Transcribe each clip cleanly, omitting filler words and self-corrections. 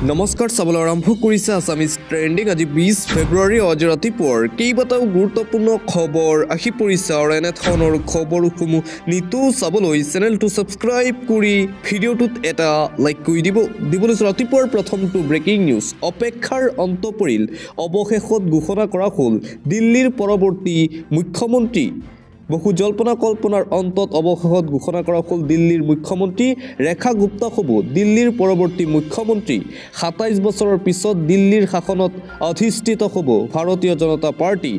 নমস্কাৰ চাবলৈ আৰম্ভ কৰিছে আছামিজ ট্ৰেণ্ডিং আজি 20 ফেব্ৰুৱাৰী আজি ৰাতিপুৱাৰ কেইবাটাও গুৰুত্বপূৰ্ণ খবৰ আহি পৰিছে আৰু এনেধৰণৰ খবৰসমূহ নিতৌ চাবলৈ চেনেলটো ছাবস্ক্ৰাইব কৰি ভিডিঅ'টোত এটা লাইক কৰি দিবলৈ ৰাতিপুৱাৰ প্ৰথমটো ব্ৰেকিং নিউজ অপেক্ষাৰ অন্ত পৰিল অৱশেষত ঘোষণা কৰা হ'ল দিল্লীৰ পৰৱৰ্তী মুখ্যমন্ত্ৰী বহু জল্পনা কল্পনাৰ অন্তত অৱশেষত ঘোষণা কৰা হ'ল দিল্লীৰ মুখ্যমন্ত্ৰী ৰেখা গুপ্তা হ'ব দিল্লীৰ পৰৱৰ্তী মুখ্যমন্ত্ৰী ২৭ বছৰৰ পিছত দিল্লীৰ শাসনত অধিষ্ঠিত হ'ব ভাৰতীয় জনতা পাৰ্টি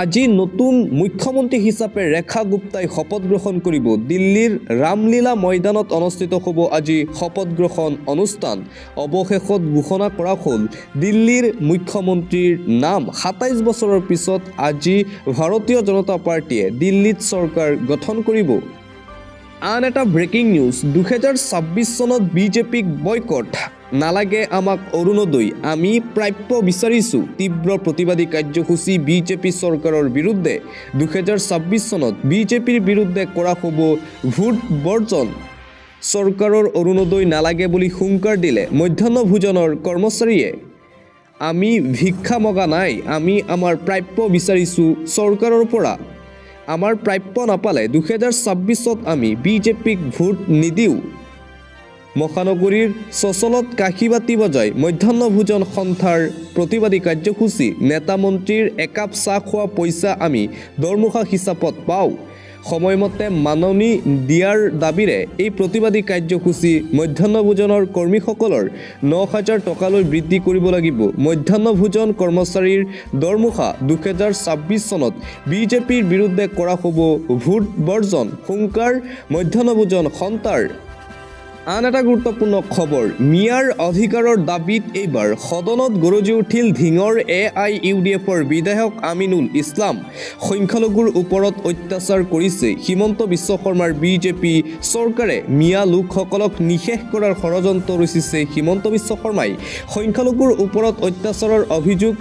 আজি নতুন মুখ্যমন্ত্ৰী হিচাপে ৰেখা গুপ্তাই শপত গ্ৰহণ কৰিব দিল্লীৰ ৰামলীলা ময়দানত অনুষ্ঠিত হ'ব আজি শপত গ্ৰহণ অনুষ্ঠান অৱশেষত ঘোষণা কৰা হ'ল দিল্লীৰ মুখ্যমন্ত্ৰীৰ নাম ২৭ বছৰৰ পিছত আজি ভাৰতীয় জনতা পাৰ্টিয়ে দিল্লীত চৰকাৰ গঠন কৰিব আন এটা ব্ৰেকিং নিউজ ২০২৬ চনত বিজেপিক বয়কট নালাগে আমাক অৰুণোদয় আমি প্ৰাপ্য বিচাৰিছোঁ তীব্ৰ প্ৰতিবাদী কাৰ্যসূচী বিজেপি চৰকাৰৰ বিৰুদ্ধে ২০২৬ চনত বিজেপিৰ বিৰুদ্ধে কৰা হ'ব ভোট বৰ্জন চৰকাৰৰ অৰুণোদয় নালাগে বুলি হুংকাৰ দিলে মধ্যাহ্ন ভোজনৰ কৰ্মচাৰীয়ে আমি ভিক্ষা মগা নাই আমি আমাৰ প্ৰাপ্য বিচাৰিছোঁ চৰকাৰৰ পৰা আমাৰ প্ৰাপ্য নাপালে ২০২৬ত আমি বিজেপিক ভোট নিদিওঁ মহানগৰীৰ চচলত কাশী বাতি বজাই মধ্যাহ্ন ভোজন সন্থাৰ প্ৰতিবাদী কাৰ্যসূচী নেতা মন্ত্ৰীৰ একাপ চাহ খোৱা পইচা আমি দৰমহা হিচাপত পাওঁ সময়মতে মাননি দিয়াৰ দাবীৰে এই প্ৰতিবাদী কাৰ্যসূচী মধ্যাহ্ন ভোজনৰ কৰ্মীসকলৰ ৯,০০০ টকালৈ বৃদ্ধি কৰিব লাগিব মধ্যাহ্ন ভোজন কৰ্মচাৰীৰ দৰমহা ২০২৬ চনত বিজেপিৰ বিৰুদ্ধে কৰা হ'ব ভোট বৰ্জন হুংকাৰ মধ্যাহ্ন ভোজন সন্থাৰ আন এটা গুৰুত্বপূৰ্ণ খবৰ মিয়াৰ অধিকাৰৰ দাবীত এইবাৰ সদনত গৰজি উঠিল ধিঙৰ AIUDFৰ বিধায়ক আমিনুল ইছলাম সংখ্যালঘুৰ ওপৰত অত্যাচাৰ কৰিছে হিমন্ত বিশ্ব শৰ্মাৰ বিজেপি চৰকাৰে মিয়া লোকসকলক নিশেষ কৰাৰ ষড়যন্ত্ৰ ৰচিছে হিমন্ত বিশ্ব শৰ্মাই সংখ্যালঘুৰ ওপৰত অত্যাচাৰৰ অভিযোগ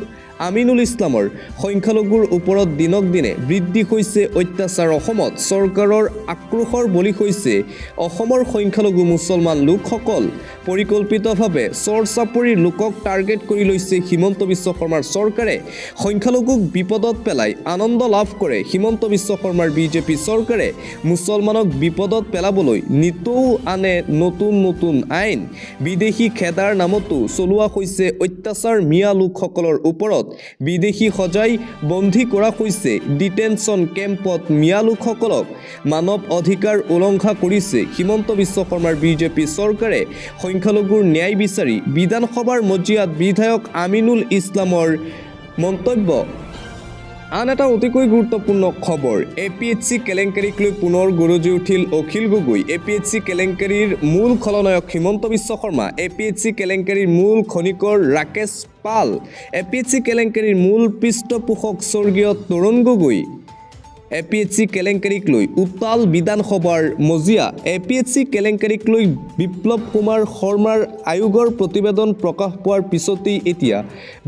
আমিনুল ইছলামৰ সংখ্যালঘুৰ ওপৰত দিনক দিনে বৃদ্ধি হৈছে অত্যাচাৰ অসমত চৰকাৰৰ আক্ৰোশৰ বলি হৈছে অসমৰ সংখ্যালঘু মুছলমান লোকসকল পৰিকল্পিতভাৱে চৰ চাপৰিৰ লোকক টাৰ্গেট কৰি লৈছে হিমন্ত বিশ্ব শৰ্মাৰ চৰকাৰে সংখ্যালঘুক বিপদত পেলাই আনন্দ লাভ কৰে হিমন্ত বিশ্ব শৰ্মাৰ বিজেপি চৰকাৰে মুছলমানক বিপদত পেলাবলৈ নিতৌ আনে নতুন আইন বিদেশী খেদাৰ নামতো চলোৱা হৈছে অত্যাচাৰ মিয়া লোকসকলৰ ওপৰত বিদেশী সজাই বন্দী কৰা হৈছে ডিটেনশ্যন কেম্পত মিয়া লোকসকলক মানৱ অধিকাৰ উলংঘা কৰিছে হিমন্ত বিশ্ব শৰ্মাৰ বিজেপি চৰকাৰে সংখ্যালঘুৰ ন্যায় বিচাৰি বিধানসভাৰ মজিয়াত বিধায়ক আমিনুল ইছলামৰ মন্তব্য আন এটা অতিকৈ গুৰুত্বপূৰ্ণ খবৰ APHC কেলেংকাৰীক লৈ পুনৰ গৰজি উঠিল অখিল গগৈ APHC কেলেংকাৰীৰ মূল খলনায়ক হিমন্ত বিশ্ব শৰ্মা APHC কেলেংকাৰীৰ মূল খনিকৰ ৰাকেশ পাল APHC কেলেংকাৰীৰ মূল পৃষ্ঠপোষক স্বৰ্গীয় তৰুণ গগৈ APHC কেলেংকাৰীক লৈ উত্তাল বিধানসভাৰ মজিয়া APHC কেলেংকাৰীক লৈ বিপ্লৱ কুমাৰ শৰ্মাৰ আয়োগৰ প্ৰতিবেদন প্ৰকাশ পোৱাৰ পিছতেই এতিয়া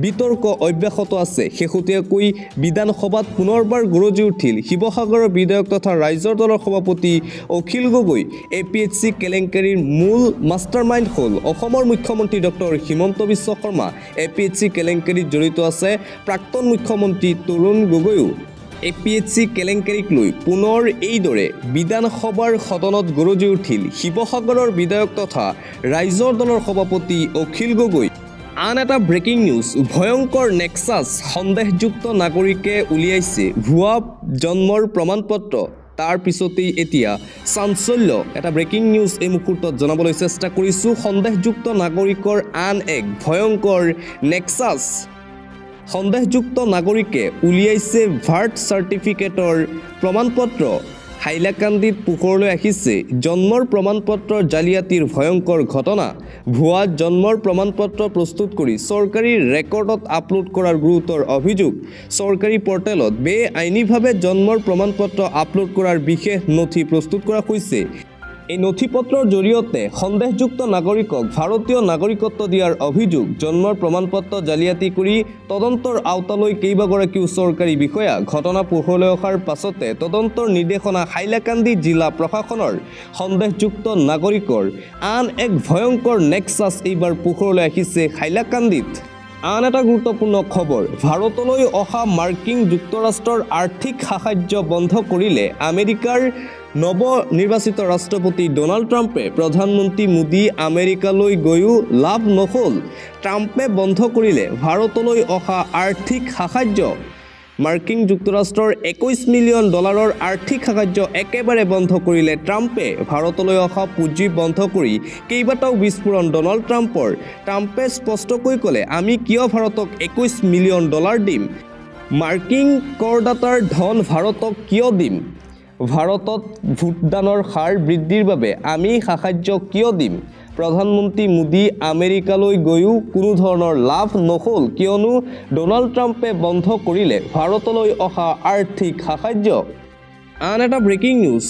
বিতৰ্ক অব্যাহত আছে শেহতীয়াকৈ বিধানসভাত পুনৰবাৰ গৰজি উঠিল শিৱসাগৰৰ বিধায়ক তথা ৰাইজৰ দলৰ সভাপতি অখিল গগৈ APHC কেলেংকাৰীৰ মূল মাষ্টাৰমাইণ্ড হ'ল অসমৰ মুখ্যমন্ত্ৰী ডক্টৰ হিমন্ত বিশ্ব শৰ্মা APHC কেলেংকাৰীত জড়িত আছে প্ৰাক্তন মুখ্যমন্ত্ৰী তৰুণ গগৈও APHC কেলেংকাৰীক লৈ পুনৰ এইদৰে বিধানসভাৰ সদনত গৰজি উঠিল শিৱসাগৰৰ বিধায়ক তথা ৰাইজৰ দলৰ সভাপতি অখিল গগৈ আন এটা ব্ৰেকিং নিউজ ভয়ংকৰ নেক্সাছ সন্দেহযুক্ত নাগৰিকে উলিয়াইছে ভুৱা জন্মৰ প্ৰমাণপত্ৰ তাৰ পিছতেই এতিয়া চাঞ্চল্য এটা ব্ৰেকিং নিউজ এই মুহূৰ্তত জনাবলৈ চেষ্টা কৰিছোঁ সন্দেহযুক্ত নাগৰিকৰ আন এক ভয়ংকৰ নেক্সাছ সন্দেহযুক্ত নাগৰিকে উলিয়াইছে বাৰ্থ চাৰ্টিফিকেটৰ প্ৰমাণপত্ৰ হাইলাকান্দিত পোহৰলৈ আহিছে জন্মৰ প্ৰমাণপত্ৰৰ জালিয়াতিৰ ভয়ংকৰ ঘটনা ভুৱা জন্মৰ প্ৰমাণপত্ৰ প্ৰস্তুত কৰি চৰকাৰী ৰেকৰ্ডত আপলোড কৰাৰ গুৰুতৰ অভিযোগ চৰকাৰী পৰ্টেলত বেআইনীভাৱে জন্মৰ প্ৰমাণপত্ৰ আপলোড কৰাৰ বিশেষ নথি প্ৰস্তুত কৰা হৈছে এই নথিপত্ৰৰ জৰিয়তে সন্দেহযুক্ত নাগৰিকক ভাৰতীয় নাগৰিকত্ব দিয়াৰ অভিযোগ, জন্মৰ প্ৰমাণপত্ৰ জালিয়াতি কৰি তদন্তৰ আওতালৈ কেইবাগৰাকীও চৰকাৰী বিষয়া। ঘটনা পোহৰলৈ অহাৰ পাছতে তদন্তৰ নিৰ্দেশনা হাইলাকান্দি জিলা প্ৰশাসনৰ। সন্দেহযুক্ত নাগৰিকৰ আন এক ভয়ংকৰ নেক্সাছ এইবাৰ পোহৰলৈ আহিছে হাইলাকান্দিত। আন এটা গুৰুত্বপূৰ্ণ খবৰ, ভাৰতলৈ অহা মাৰ্কিন যুক্তৰাষ্ট্ৰৰ আৰ্থিক সাহায্য বন্ধ কৰিলে আমেৰিকাৰ নৱনিৰ্বাচিত ৰাষ্ট্ৰপতি ডোনাল্ড ট্ৰাম্পে। প্ৰধানমন্ত্ৰী মোদী আমেৰিকালৈ গৈও লাভ নহ'ল। ট্ৰাম্পে বন্ধ কৰিলে ভাৰতলৈ অহা আৰ্থিক সাহায্য। মাৰ্কিন যুক্তৰাষ্ট্ৰৰ $21 মিলিয়ন আৰ্থিক সাহায্য একেবাৰে বন্ধ কৰিলে ট্ৰাম্পে। ভাৰতলৈ অহা পুঁজি বন্ধ কৰি কেইবাটাও বিস্ফোৰণ ডোনাল্ড ট্ৰাম্পৰ। ট্ৰাম্পে স্পষ্টকৈ ক'লে, আমি কিয় ভাৰতক $21 মিলিয়ন দিম? মাৰ্কিন কৰদাতাৰ ধন ভাৰতক কিয় দিম? ভাৰতত ভোটদানৰ হাৰ বৃদ্ধিৰ বাবে আমি সাহায্য কিয় দিম? প্ৰধানমন্ত্ৰী মোদী আমেৰিকালৈ গৈও কোনো ধৰণৰ লাভ নহ'ল, কিয়নো ডোনাল্ড ট্ৰাম্পে বন্ধ কৰিলে ভাৰতলৈ অহা আৰ্থিক সাহায্য। আন এটা ব্ৰেকিং নিউজ,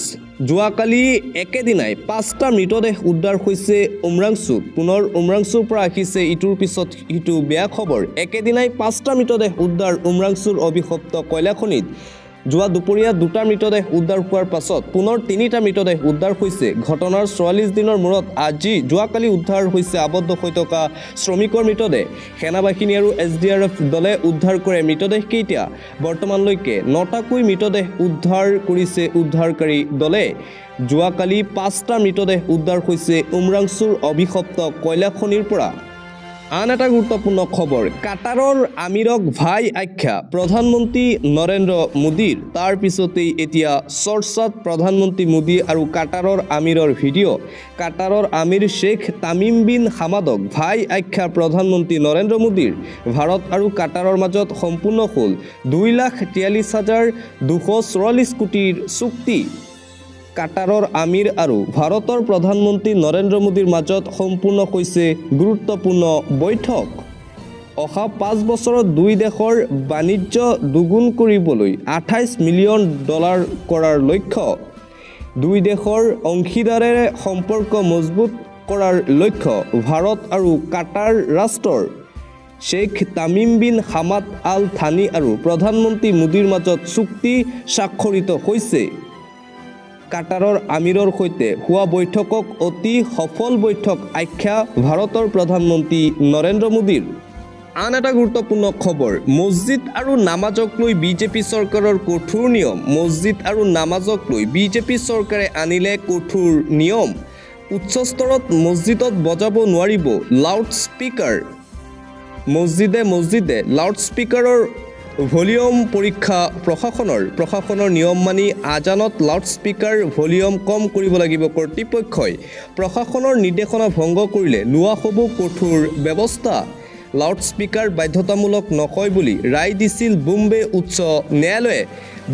যোৱাকালি একেদিনাই 5টা মৃতদেহ উদ্ধাৰ হৈছে উমৰাংচুত। পুনৰ উমৰাংচুৰ পৰা আহিছে ইটোৰ পিছত সিটো বেয়া খবৰ। একেদিনাই 5টা মৃতদেহ উদ্ধাৰ উমৰাংচুৰ অভিশপ্ত কয়লাখনিত। যোৱা দুপৰীয়া 2টা মৃতদেহ উদ্ধাৰ হোৱাৰ পাছত পুনৰ 3টা মৃতদেহ উদ্ধাৰ হৈছে। ঘটনাৰ 44 দিনৰ মূৰত যোৱাকালি উদ্ধাৰ হৈছে আবদ্ধ হৈ থকা শ্ৰমিকৰ মৃতদেহ। সেনাবাহিনী আৰু SDRF দলে উদ্ধাৰ কৰে মৃতদেহকেইটা। বৰ্তমানলৈকে 9টাকৈ মৃতদেহ উদ্ধাৰ কৰিছে উদ্ধাৰকাৰী দলে। যোৱাকালি 5টা মৃতদেহ উদ্ধাৰ হৈছে উমৰাংচুৰ অভিশপ্ত কয়লাখনিৰ পৰা। আন এটা গুৰুত্বপূৰ্ণ খবৰ, কাটাৰৰ আমিৰক ভাই আখ্যা প্ৰধানমন্ত্ৰী নৰেন্দ্ৰ মোদীৰ। তাৰ পিছতেই এতিয়া চৰ্চাত প্ৰধানমন্ত্ৰী মোদী আৰু কাটাৰৰ আমিৰৰ ভিডিঅ'। কাটাৰৰ আমিৰ শ্বেখ তামিম বিন হামাদক ভাই আখ্যা প্ৰধানমন্ত্ৰী নৰেন্দ্ৰ মোদীৰ। ভাৰত আৰু কাটাৰৰ মাজত সম্পূৰ্ণ হ'ল 2,43,244 কোটিৰ চুক্তি। কাটাৰৰ আমিৰ আৰু ভাৰতৰ প্ৰধানমন্ত্ৰী নৰেন্দ্ৰ মোদীৰ মাজত সম্পূৰ্ণ হৈছে গুৰুত্বপূৰ্ণ বৈঠক। অহা 5 বছৰত দুই দেশৰ বাণিজ্য দুগুণ কৰিবলৈ $28 মিলিয়ন কৰাৰ লক্ষ্য। দুই দেশৰ অংশীদাৰেৰে সম্পৰ্ক মজবুত কৰাৰ লক্ষ্য ভাৰত আৰু কাটাৰ ৰাষ্ট্ৰৰ। Sheikh Tamim bin Hamad Al Thani আৰু প্ৰধানমন্ত্ৰী মোদীৰ মাজত চুক্তি স্বাক্ষৰিত হৈছে। কাটাৰৰ আমিৰৰ সৈতে হোৱা বৈঠকক অতি সফল বৈঠক আখ্যা ভাৰতৰ প্ৰধানমন্ত্ৰী নৰেন্দ্ৰ মোদীৰ। আন এটা গুৰুত্বপূৰ্ণ খবৰ, মছজিদ আৰু নামাজক লৈ বিজেপি চৰকাৰৰ কঠোৰ নিয়ম। মছজিদ আৰু নামাজক লৈ বিজেপি চৰকাৰে আনিলে কঠোৰ নিয়ম। উচ্চ স্তৰত মছজিদত বজাব নোৱাৰিব লাউড স্পীকাৰ। মছজিদে লাউড স্পীকাৰৰ ভলিউম পৰীক্ষা প্ৰশাসনৰ নিয়ম মানি আজানত লাউড স্পীকাৰ ভলিউম কম কৰিব লাগিব কৰ্তৃপক্ষই। প্ৰশাসনৰ নিৰ্দেশনা ভংগ কৰিলে লোৱা হ'ব কঠোৰ ব্যৱস্থা। লাউড স্পীকাৰ বাধ্যতামূলক নহয় বুলি ৰায় দিছিল বোম্বে উচ্চ ন্যায়ালয়ে।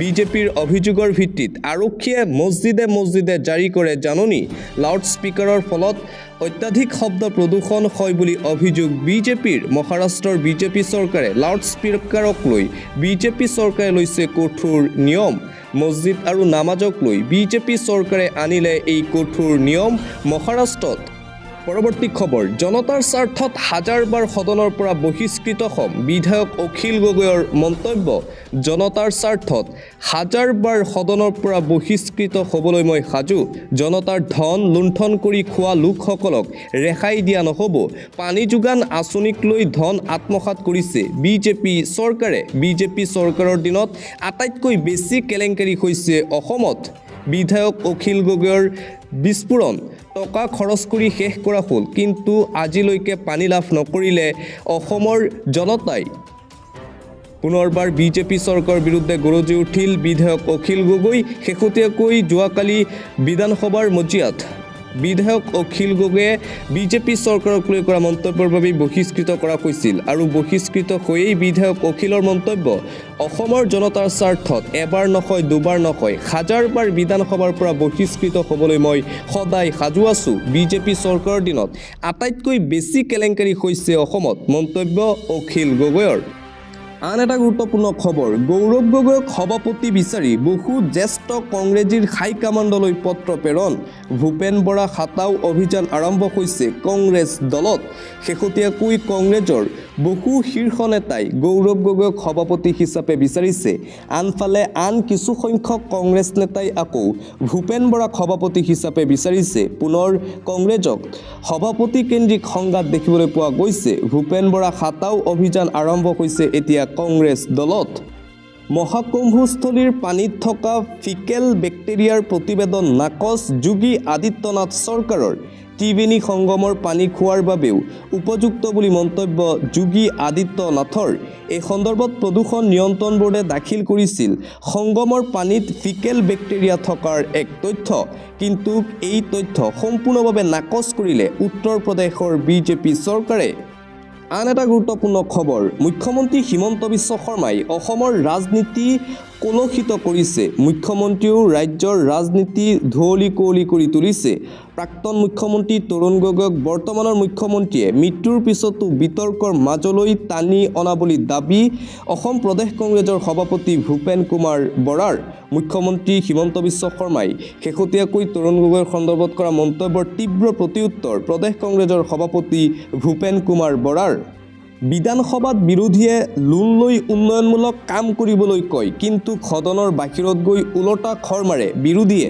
বিজেপিৰ অভিযোগৰ ভিত্তিত আৰক্ষীয়ে মছজিদে জাৰি কৰে জাননী। লাউড স্পীকাৰৰ ফলত অত্যাধিক শব্দ প্ৰদূষণ হয় বুলি অভিযোগ বিজেপিৰ। মহাৰাষ্ট্ৰৰ বিজেপি চৰকাৰে লাউড স্পীকাৰক লৈ বিজেপি চৰকাৰে লৈছে কঠোৰ নিয়ম। মছজিদ আৰু নামাজক লৈ বিজেপি চৰকাৰে আনিলে এই কঠোৰ নিয়ম মহাৰাষ্ট্ৰত। পৰৱৰ্তী খবৰ, জনতাৰ স্বাৰ্থত হাজাৰবাৰ সদনৰ পৰা বহিষ্কৃত হ'ম, বিধায়ক অখিল গগৈৰ মন্তব্য। জনতাৰ স্বাৰ্থত হাজাৰবাৰ সদনৰ পৰা বহিষ্কৃত হ'বলৈ মই সাজু। জনতাৰ ধন লুণ্ঠন কৰি খোৱা লোকসকলক ৰেহাই দিয়া নহ'ব। পানী যোগান আঁচনিক লৈ ধন আত্মসাৎ কৰিছে বিজেপি চৰকাৰে। বিজেপি চৰকাৰৰ দিনত আটাইতকৈ বেছি কেলেংকাৰী হৈছে অসমত। বিধায়ক অখিল গগৈৰ বিস্ফোৰণ, টকা খৰচ কৰি শেষ কৰা হ'ল, কিন্তু আজিলৈকে পানী লাভ নকৰিলে অসমৰ জনতাই। পুনৰবাৰ বিজেপি চৰকাৰৰ বিৰুদ্ধে গৰজি উঠিল বিধায়ক অখিল গগৈ। শেহতীয়াকৈ যোৱাকালি বিধানসভাৰ মজিয়াত বিধায়ক অখিল গগৈয়ে বিজেপি চৰকাৰক লৈ কৰা মন্তব্যৰ বাবে বহিষ্কৃত কৰা হৈছিল। আৰু বহিষ্কৃত হৈয়েই বিধায়ক অখিলৰ মন্তব্য, অসমৰ জনতাৰ স্বাৰ্থত এবাৰ নহয় দুবাৰ নহয় হাজাৰবাৰ বিধানসভাৰ পৰা বহিষ্কৃত হ'বলৈ মই সদায় সাজু আছোঁ। বিজেপি চৰকাৰৰ দিনত আটাইতকৈ বেছি কেলেংকাৰী হৈছে অসমত, মন্তব্য অখিল গগৈৰ। আন এটা গুৰুত্বপূৰ্ণ খবৰ গৌৰৱ গগৈক সভাপতি বিচাৰি বহু জ্যেষ্ঠ কংগ্ৰেছীৰ হাইকমাণ্ডলৈ পত্ৰ প্ৰেৰণ ভূপেন বৰা খাটাও অভিযান আৰম্ভ হৈছে কংগ্ৰেছ দলত শেহতীয়াকৈ কংগ্ৰেছৰ বহু শীৰ্ষ নেতাই গৌৰৱ গগৈক সভাপতি হিচাপে বিচাৰিছে আনফালে আন কিছু সংখ্যক কংগ্ৰেছ নেতাই আকৌ ভূপেন বৰাক সভাপতি হিচাপে বিচাৰিছে পুনৰ কংগ্ৰেছক সভাপতি কেন্দ্ৰিক সংঘাত দেখিবলৈ পোৱা গৈছে ভূপেন বৰা খাটাও অভিযান আৰম্ভ হৈছে এতিয়া কংগ্ৰেছ দলত মহাকুম্ভস্থলীৰ পানীত থকা ফিকেল বেক্টেৰিয়াৰ প্ৰতিবেদন নাকচ যোগী আদিত্যনাথ চৰকাৰৰ ত্ৰিবেণী সংগমৰ পানী খোৱাৰ বাবেও উপযুক্ত বুলি মন্তব্য যোগী আদিত্যনাথৰ এই সন্দৰ্ভত প্ৰদূষণ নিয়ন্ত্ৰণ বোৰ্ডে দাখিল কৰিছিল সংগমৰ পানীত ফিকেল বেক্টেৰিয়া থকাৰ এক তথ্য কিন্তু এই তথ্য সম্পূৰ্ণভাৱে নাকচ কৰিলে উত্তৰ প্ৰদেশৰ বিজেপি চৰকাৰে আন এটা গুৰুত্বপূৰ্ণ খবৰ মুখ্যমন্ত্ৰী হিমন্ত বিশ্ব শৰ্মাই অসমৰ ৰাজনীতি কলুষিত কৰিছে মুখ্যমন্ত্ৰীও ৰাজ্যৰ ৰাজনীতি ধুৱলি কুঁৱলী কৰি তুলিছে প্ৰাক্তন মুখ্যমন্ত্ৰী তৰুণ গগৈক বৰ্তমানৰ মুখ্যমন্ত্ৰীয়ে মৃত্যুৰ পিছতো বিতৰ্কৰ মাজলৈ টানি অনা বুলি দাবী অসম প্ৰদেশ কংগ্ৰেছৰ সভাপতি ভূপেন কুমাৰ বৰাৰ মুখ্যমন্ত্ৰী হিমন্ত বিশ্ব শৰ্মাই শেহতীয়াকৈ তৰুণ গগৈৰ সন্দৰ্ভত কৰা মন্তব্যৰ তীব্ৰ প্ৰত্যুত্তৰ প্ৰদেশ কংগ্ৰেছৰ সভাপতি ভূপেন কুমাৰ বৰাৰ বিধানসভাত বিৰোধীয়ে লোন লৈ উন্নয়নমূলক কাম কৰিবলৈ কয় কিন্তু সদনৰ বাহিৰত গৈ ওলটা খৰ মাৰে বিৰোধীয়ে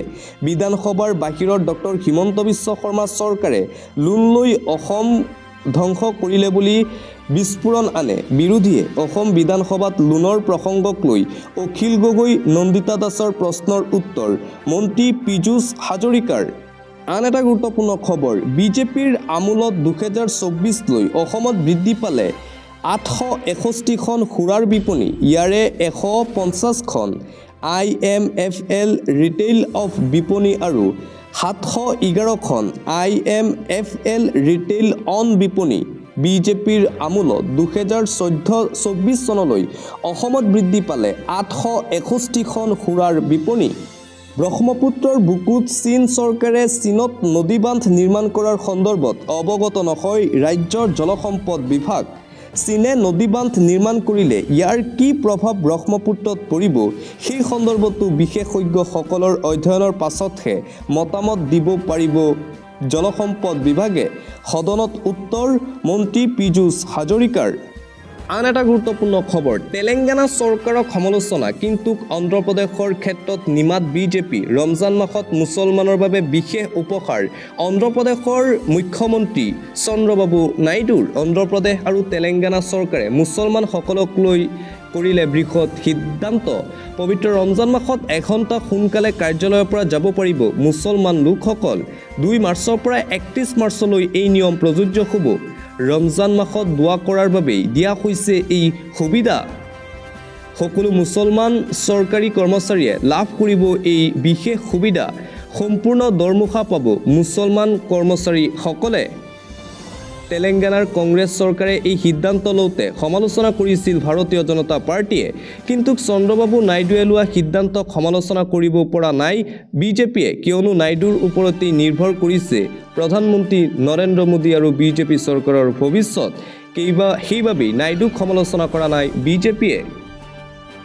বিধানসভাৰ বাহিৰত ডক্টৰ হিমন্ত বিশ্ব শৰ্মা চৰকাৰে লোন লৈ অসম ধ্বংস কৰিলে বুলি বিস্ফোৰণ আনে বিৰোধীয়ে অসম বিধানসভাত লোনৰ প্ৰসংগক লৈ অখিল গগৈ নন্দিতা দাসৰ প্ৰশ্নৰ উত্তৰ মন্ত্ৰী পীযুষ হাজৰিকাৰ আন এটা গুৰুত্বপূৰ্ণ খবৰ বিজেপিৰ আমোলত 2024লৈ অসমত বৃদ্ধি পালে 861খন সুৰাৰ বিপণী ইয়াৰে 150খন IMFL ৰিটেইল অফ বিপণী আৰু 711খন IMFL ৰিটেইল অন বিপণী বিজেপিৰ আমোলত 2024 চনলৈ অসমত বৃদ্ধি পালে 861খন সুৰাৰ বিপণী ব্ৰহ্মপুত্ৰৰ বুকুত চীন চৰকাৰে চীনত নদী বান্ধ নিৰ্মাণ কৰাৰ সন্দৰ্ভত অৱগত নহয় ৰাজ্যৰ জলসম্পদ বিভাগ চীনে নদী বান্ধ নিৰ্মাণ কৰিলে ইয়াৰ কি প্ৰভাৱ ব্ৰহ্মপুত্ৰত পৰিব সেই সন্দৰ্ভতো বিশেষজ্ঞসকলৰ অধ্যয়নৰ পাছতহে মতামত দিব পাৰিব জলসম্পদ বিভাগে সদনত উত্তৰ মন্ত্ৰী পীযুষ হাজৰিকাৰ আন এটা গুৰুত্বপূৰ্ণ খবৰ তেলেংগানা চৰকাৰক সমালোচনা কিন্তু অন্ধ্ৰপ্ৰদেশৰ ক্ষেত্ৰত নিমাত বিজেপি ৰমজান মাহত মুছলমানৰ বাবে বিশেষ উপহাৰ অন্ধ্ৰপ্ৰদেশৰ মুখ্যমন্ত্ৰী চন্দ্ৰবাবু নাইডুৰ অন্ধ্ৰপ্ৰদেশ আৰু তেলেংগানা চৰকাৰে মুছলমানসকলক লৈ কৰিলে বৃহৎ সিদ্ধান্ত পবিত্ৰ ৰমজান মাহত এঘণ্টা সোনকালে কাৰ্যালয়ৰ পৰা যাব পাৰিব মুছলমান লোকসকল 2 মাৰ্চৰ পৰা 31 মাৰ্চলৈ এই নিয়ম প্ৰযোজ্য হ'ব ৰমজান মাহত দোৱা কৰাৰ বাবে দিয়া হৈছে এই সুবিধা সকলো মুছলমান চৰকাৰী কৰ্মচাৰীয়ে লাভ কৰিব এই বিশেষ সুবিধা সম্পূৰ্ণ দৰমহা পাব মুছলমান কৰ্মচাৰীসকলে তেলেংগানাৰ কংগ্ৰেছ চৰকাৰে এই সিদ্ধান্ত লওঁতে সমালোচনা কৰিছিল ভাৰতীয় জনতা পাৰ্টিয়ে কিন্তু চন্দ্ৰবাবু নাইডুৱে লোৱা সিদ্ধান্তক সমালোচনা কৰিব পৰা নাই বিজেপিয়ে কিয়নো নাইডুৰ ওপৰতেই নিৰ্ভৰ কৰিছে প্ৰধানমন্ত্ৰী নৰেন্দ্ৰ মোদী আৰু বিজেপি চৰকাৰৰ ভৱিষ্যত সেইবাবেই নাইডুক সমালোচনা কৰা নাই বিজেপিয়ে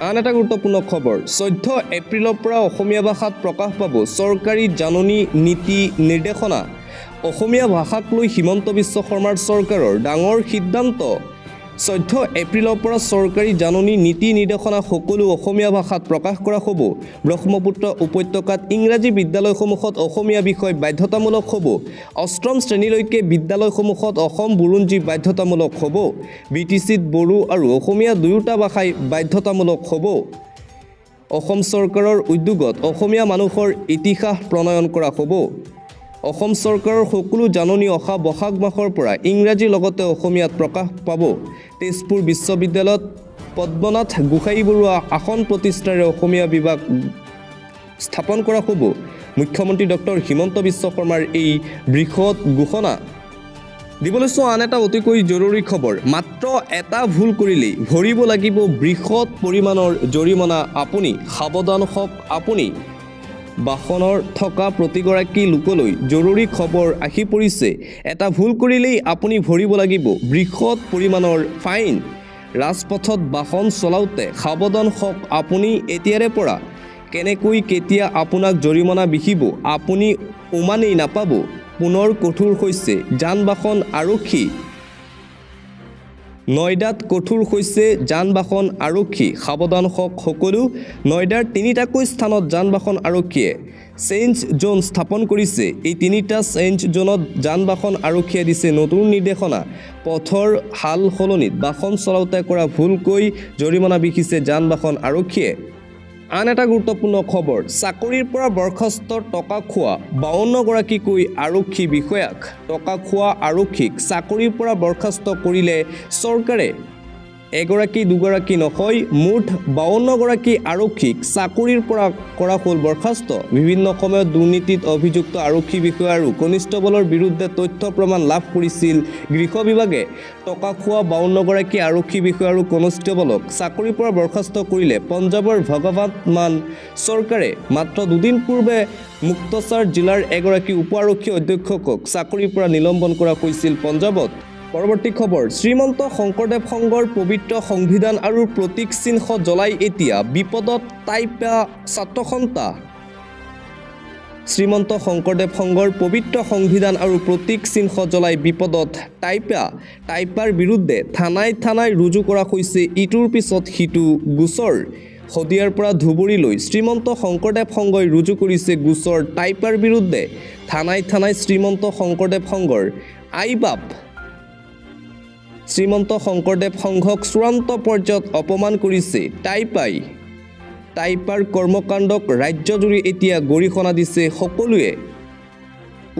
আন এটা গুৰুত্বপূৰ্ণ খবৰ 14 এপ্ৰিলৰ পৰা অসমীয়া ভাষাত প্ৰকাশ পাব চৰকাৰী জাননী নীতি নিৰ্দেশনা অসমীয়া ভাষাক লৈ হিমন্ত বিশ্ব শৰ্মাৰ চৰকাৰৰ ডাঙৰ সিদ্ধান্ত 14 এপ্ৰিলৰ পৰা চৰকাৰী জাননী নীতি নিৰ্দেশনা সকলো অসমীয়া ভাষাত প্ৰকাশ কৰা হ'ব ব্ৰহ্মপুত্ৰ উপত্যকাত ইংৰাজী বিদ্যালয়সমূহত অসমীয়া বিষয় বাধ্যতামূলক হ'ব অষ্টম শ্ৰেণীলৈকে বিদ্যালয়সমূহত অসম বুৰঞ্জী বাধ্যতামূলক হ'ব বিটিচিত বড়ো আৰু অসমীয়া দুয়োটা ভাষাই বাধ্যতামূলক হ'ব অসম চৰকাৰৰ উদ্যোগত অসমীয়া মানুহৰ ইতিহাস প্ৰণয়ন কৰা হ'ব অসম চৰকাৰৰ সকলো জাননী অহা বহাগ মাহৰ পৰা ইংৰাজীৰ লগতে অসমীয়াত প্ৰকাশ পাব তেজপুৰ বিশ্ববিদ্যালয়ত পদ্মনাথ গোহাঁই বৰুৱা আসন প্ৰতিষ্ঠাৰে অসমীয়া বিভাগ স্থাপন কৰা হ'ব মুখ্যমন্ত্ৰী ডক্টৰ হিমন্ত বিশ্ব শৰ্মাৰ এই বৃহৎ ঘোষণা দিবলৈছো আন এটা অতিকৈ জৰুৰী খবৰ মাত্ৰ এটা ভুল কৰিলেই ভৰিব লাগিব বৃহৎ পৰিমাণৰ জৰিমনা আপুনি সাৱধান হওক আপুনি বাহনৰ থকা প্ৰতিগৰাকী লোকলৈ জৰুৰী খবৰ আহি পৰিছে এটা ভুল কৰিলেই আপুনি ভৰিব লাগিব বৃহৎ পৰিমাণৰ ফাইন ৰাজপথত বাহন চলাওঁতে সাৱধান হওক আপুনি এতিয়াৰে পৰা কেনেকৈ কেতিয়া আপোনাক জৰিমনা বিহিব আপুনি উমানেই নাপাব পুনৰ কঠোৰ হৈছে যান-বাহন আৰক্ষী নয়ডাত কঠোৰ হৈছে যান-বাহন আৰক্ষী সাৱধান হওক সকলো নয়ডাৰ 3টাকৈ স্থানত যান-বাহন আৰক্ষীয়ে চেঞ্জ জোন স্থাপন কৰিছে এই 3টা চেঞ্জ জোনত যান-বাহন আৰক্ষীয়ে দিছে নতুন নিৰ্দেশনা পথৰ হাল সলনিত বাহন চলাওঁতে কৰা ভুলকৈ জৰিমনা বিহিছে যান-বাহন আৰক্ষীয়ে আন এটা গুৰুত্বপূৰ্ণ খবৰ চাকৰিৰ পৰা বৰ্খাস্ত টকা খোৱা 52গৰাকীকৈ আৰক্ষী বিষয়াক টকা খোৱা আৰক্ষীক চাকৰিৰ পৰা বৰ্খাস্ত কৰিলে চৰকাৰে এগৰাকী দুগৰাকী নহয় মুঠ 52গৰাকী আৰক্ষীক চাকৰিৰ পৰা কৰা হ'ল বৰ্খাস্ত বিভিন্ন সময়ত দুৰ্নীতিত অভিযুক্ত আৰক্ষী বিষয়া আৰু কনিষ্টবলৰ বিৰুদ্ধে তথ্য প্ৰমাণ লাভ কৰিছিল গৃহ বিভাগে টকা খোৱা 52গৰাকী আৰক্ষী বিষয়া আৰু কনিষ্টবলক চাকৰিৰ পৰা বৰ্খাস্ত কৰিলে পঞ্জাৱৰ ভগৱন্ত মান চৰকাৰে মাত্ৰ দুদিন পূৰ্বে মুক্তসৰ জিলাৰ এগৰাকী উপ আৰক্ষী অধীক্ষকক চাকৰিৰ পৰা নিলম্বন কৰা হৈছিল পঞ্জাৱত পৰৱৰ্তী খবৰ শ্ৰীমন্ত শংকৰদেৱ সংঘৰ পবিত্ৰ সংবিধান আৰু প্ৰতীক চিহ্ন জ্বলাই এতিয়া বিপদত টাইপা ছাত্ৰ সন্থা শ্ৰীমন্ত শংকৰদেৱ সংঘৰ পবিত্ৰ সংবিধান আৰু প্ৰতীক চিহ্ন জ্বলাই বিপদত টাইপাৰ বিৰুদ্ধে থানাই ৰুজু কৰা হৈছে ইটোৰ পিছত সিটো গোচৰ শদিয়াৰ পৰা ধুবুৰীলৈ শ্ৰীমন্ত শংকৰদেৱ সংঘই ৰুজু কৰিছে গোচৰ টাইপাৰ বিৰুদ্ধে থানাই শ্ৰীমন্ত শংকৰদেৱ সংঘৰ আইবাপ শ্ৰীমন্ত শংকৰদেৱ সংঘক চূড়ান্ত পৰ্যায়ত অপমান কৰিছে টাইপাৰ কৰ্মকাণ্ডক ৰাজ্যজুৰি এতিয়া গৰিহণা দিছে সকলোৱে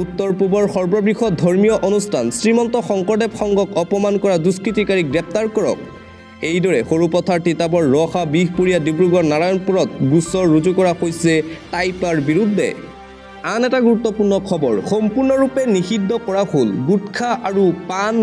উত্তৰ পূবৰ সৰ্ববৃহৎ ধৰ্মীয় অনুষ্ঠান শ্ৰীমন্ত শংকৰদেৱ সংঘক অপমান কৰা দুষ্কৃতিকাৰীক গ্ৰেপ্তাৰ কৰক এইদৰে সৰুপথাৰ তিতাবৰ ৰহা বিহপুৰীয়া ডিব্ৰুগড় নাৰায়ণপুৰত গোচৰ ৰুজু কৰা হৈছে টাইপাৰ বিৰুদ্ধে আন এটা গুৰুত্বপূৰ্ণ খবৰ সম্পূৰ্ণৰূপে নিষিদ্ধ কৰা হ'ল গুটখা আৰু পান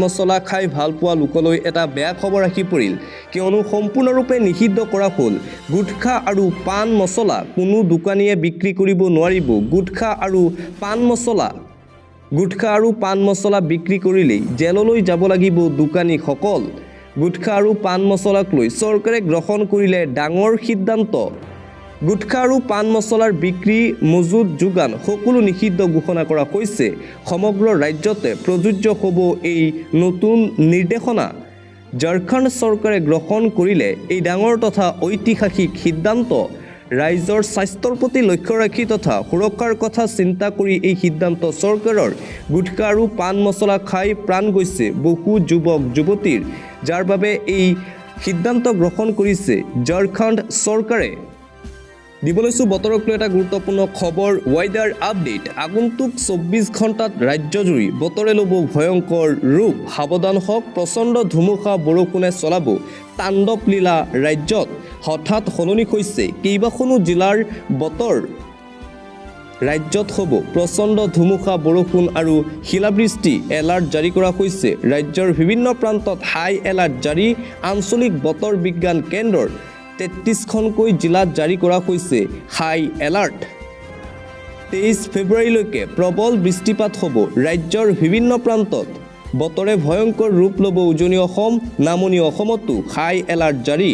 মছলা খাই ভাল পোৱা লোকলৈ এটা বেয়া খবৰ আহি পৰিল কিয়নো সম্পূৰ্ণৰূপে নিষিদ্ধ কৰা হ'ল গুটখা আৰু পান মছলা কোনো দোকানীয়ে বিক্ৰী কৰিব নোৱাৰিব গুটখা আৰু পান মছলা বিক্ৰী কৰিলেই জেললৈ যাব লাগিব দোকানীসকল গুটখা আৰু পান মছলাক লৈ চৰকাৰে গ্ৰহণ কৰিলে ডাঙৰ সিদ্ধান্ত গুটখা আৰু পান মছলাৰ বিক্ৰী মজুত যোগান সকলো নিষিদ্ধ ঘোষণা কৰা হৈছে সমগ্ৰ ৰাজ্যতে প্ৰযোজ্য হ'ব এই নতুন নিৰ্দেশনা ঝাৰখণ্ড চৰকাৰে গ্ৰহণ কৰিলে এই ডাঙৰ তথা ঐতিহাসিক সিদ্ধান্ত ৰাইজৰ স্বাস্থ্যৰ প্ৰতি লক্ষ্য ৰাখি তথা সুৰক্ষাৰ কথা চিন্তা কৰি এই সিদ্ধান্ত চৰকাৰৰ গুটখা আৰু পান মছলা খাই প্ৰাণ গৈছে বহু যুৱক যুৱতীৰ যাৰ বাবে এই সিদ্ধান্ত গ্ৰহণ কৰিছে ঝাৰখণ্ড চৰকাৰে দিবলৈছো বতৰক লৈ এটা গুৰুত্বপূৰ্ণ খবৰ ৱেডাৰ আপডেট আগন্তুক 24 ঘণ্টাত ৰাজ্যজুৰি বতৰে ল'ব ভয়ংকৰ ৰূপ সাৱধান হওক প্ৰচণ্ড ধুমুহা বৰষুণে চলাব তাণ্ডৱ লীলা ৰাজ্যত হঠাৎ সলনি হৈছে কেইবাখনো জিলাৰ বতৰ ৰাজ্যত হ'ব প্ৰচণ্ড ধুমুহা বৰষুণ আৰু শিলাবৃষ্টি এলাৰ্ট জাৰি কৰা হৈছে ৰাজ্যৰ বিভিন্ন প্ৰান্তত হাই এলাৰ্ট জাৰি আঞ্চলিক বতৰ বিজ্ঞান কেন্দ্ৰৰ 33খনকৈ জিলাত জাৰি কৰা হৈছে হাই এলাৰ্ট 23 ফেব্ৰুৱাৰীলৈকে প্ৰবল বৃষ্টিপাত হ'ব ৰাজ্যৰ বিভিন্ন প্ৰান্তত বতৰে ভয়ংকৰ ৰূপ ল'ব উজনি অসম নামনি অসমতো হাই এলাৰ্ট জাৰি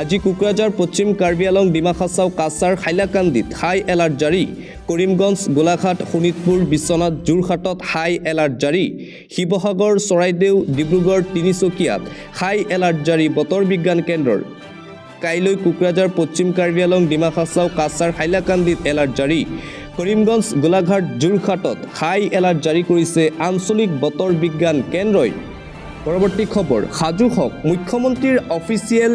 আজি কোকৰাঝাৰ পশ্চিম কাৰ্বি আলং ডিমা হাছাও কাছাৰ হাইলাকান্দিত হাই এলাৰ্ট জাৰি কৰিমগঞ্জ গোলাঘাট শোণিতপুৰ বিশ্বনাথ যোৰহাটত হাই এলাৰ্ট জাৰি শিৱসাগৰ চৰাইদেউ ডিব্ৰুগড় তিনিচুকীয়াত হাই এলাৰ্ট জাৰি বতৰ বিজ্ঞান কেন্দ্ৰৰ কাইলৈ কোকৰাঝাৰ পশ্চিম কাৰ্বি আলং ডিমা হাছাও কাছাৰ হাইলাকান্দিত এলাৰ্ট জাৰি কৰিমগঞ্জ গোলাঘাট যোৰহাটত হাই এলাৰ্ট জাৰি কৰিছে আঞ্চলিক বতৰ বিজ্ঞান কেন্দ্ৰই পৰৱৰ্তী খবৰ সাজু হওক মুখ্যমন্ত্ৰীৰ অফিচিয়েল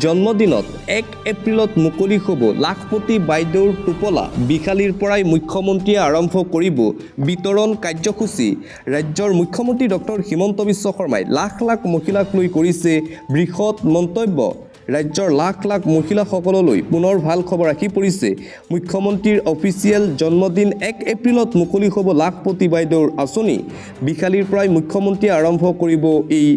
জন্মদিনত 1 এপ্ৰিলত মুকলি হ'ব লাখপতি বাইদেউৰ টোপোলা বিশালীৰ পৰাই মুখ্যমন্ত্ৰীয়ে আৰম্ভ কৰিব বিতৰণ কাৰ্যসূচী ৰাজ্যৰ মুখ্যমন্ত্ৰী ডক্টৰ হিমন্ত বিশ্ব শৰ্মাই লাখ লাখ মহিলাক লৈ কৰিছে বৃহৎ মন্তব্য ৰাজ্যৰ লাখ লাখ মহিলাসকললৈ পুনৰ ভাল খবৰ আহি পৰিছে মুখ্যমন্ত্ৰীৰ অফিচিয়েল জন্মদিন 1 এপ্ৰিলত মুকলি হ'ব লাখপতি বাইদেউৰ আঁচনি বিশালীৰ পৰাই মুখ্যমন্ত্ৰীয়ে আৰম্ভ কৰিব এই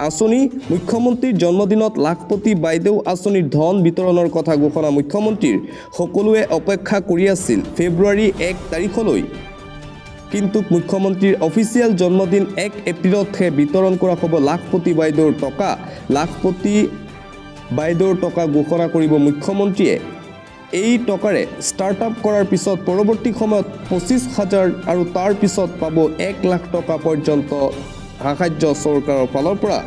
আঁচনি মুখ্যমন্ত্ৰীৰ জন্মদিনত লাখপতি বাইদেউ আঁচনিৰ ধন বিতৰণৰ কথা ঘোষণা মুখ্যমন্ত্ৰীৰ সকলোৱে অপেক্ষা কৰি আছিল ফেব্ৰুৱাৰী 1 তাৰিখলৈ কিন্তু মুখ্যমন্ত্ৰীৰ অফিচিয়েল জন্মদিন 1 এপ্ৰিলতহে বিতৰণ কৰা হ'ব লাখপতি বাইদেউৰ টকা। লাখপতি বাইদেউৰ টকা ঘোষণা কৰিব মুখ্যমন্ত্ৰীয়ে। এই টকাৰে ষ্টাৰ্টআপ কৰাৰ পিছত পৰৱৰ্তী সময়ত 25,000 আৰু তাৰ পিছত পাব 1 লাখ টকা পৰ্যন্ত সাহায্য চৰকাৰৰ ফালৰ পৰা।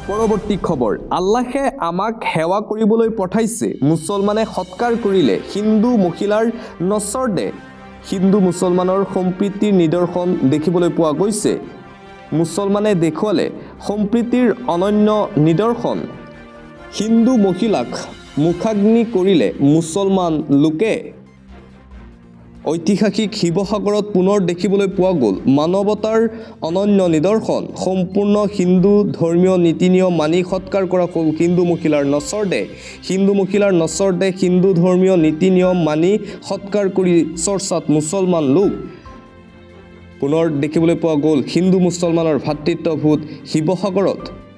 পৰৱৰ্তী খবৰ, আল্লাহে আমাক সেৱা কৰিবলৈ পঠাইছে, মুছলমানে সৎকাৰ কৰিলে হিন্দু মহিলাৰ নচৰ্দে। হিন্দু মুছলমানৰ সম্প্ৰীতিৰ নিদৰ্শন দেখিবলৈ পোৱা গৈছে। মুছলমানে দেখুৱালে সম্প্ৰীতিৰ অনন্য নিদৰ্শন। হিন্দু মহিলাক মুখাগ্নি কৰিলে মুছলমান লোকে। ঐতিহাসিক শিৱসাগৰত পুনৰ দেখিবলৈ পোৱা গ'ল মানৱতাৰ অনন্য নিদৰ্শন। সম্পূৰ্ণ হিন্দু ধৰ্মীয় নীতি নিয়ম মানি সৎকাৰ কৰা হ'ল হিন্দু মহিলাৰ নচৰ্দে। হিন্দু মহিলাৰ নচৰ্দে হিন্দু ধৰ্মীয় নীতি নিয়ম মানি সৎকাৰ কৰি চৰ্চাত মুছলমান লোক। পুনৰ দেখিবলৈ পোৱা গ'ল হিন্দু মুছলমানৰ ভাতৃত্ববোধ শিৱসাগৰত।